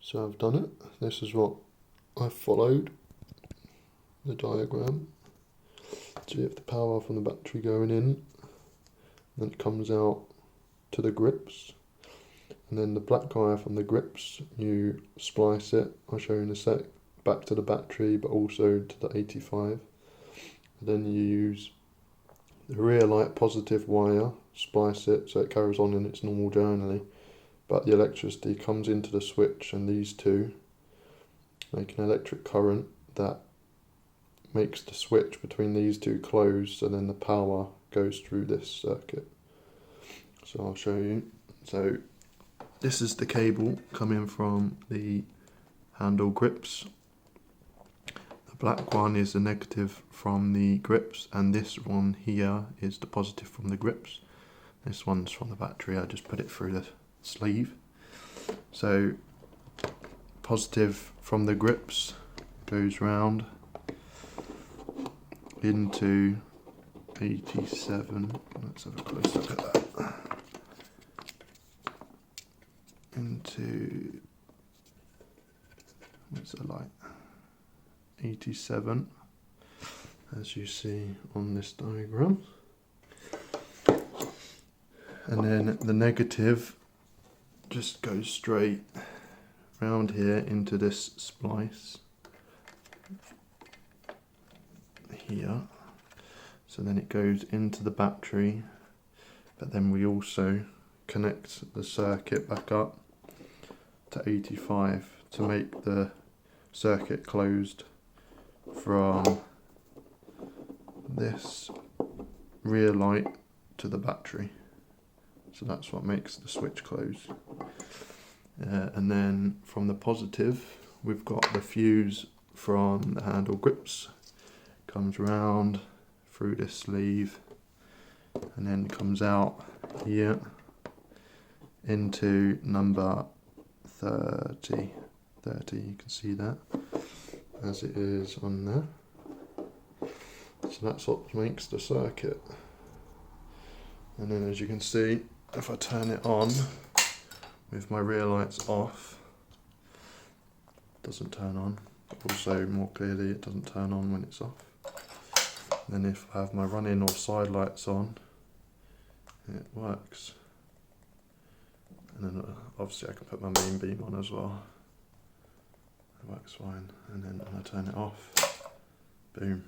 So I've done it. This is what I've followed, the diagram. So you have the power from the battery going in, then it comes out to the grips, and then the black wire from the grips, you splice it, I'll show you in a sec, back to the battery but also to the 85. And then you use the rear light positive wire, splice it so it carries on in its normal journey, but the electricity comes into the switch and these two make an electric current that makes the switch between these two close, and then the power goes through this circuit. So I'll show you. So this is the cable coming from the handle grips. The black one is the negative from the grips, and this one here is the positive from the grips. This one's from the battery, I just put it through the sleeve. So positive from the grips goes round into 87. Let's have a close look at that. Into, what's the light? 87, as you see on this diagram. And then the negative just goes straight round here into this splice here. So then it goes into the battery, but then we also connect the circuit back up to 85 to make the circuit closed from this rear light to the battery. So that's what makes the switch close. And then from the positive, we've got the fuse from the handle grips, comes round through this sleeve and then comes out here into number 30. You can see that as it is on there. So that's what makes the circuit. And then as you can see, if I turn it on with my rear lights off, it doesn't turn on. But also more clearly, it doesn't turn on when it's off. And then if I have my running or side lights on, it works. And then obviously I can put my main beam on as well. It works fine. And then when I turn it off, boom.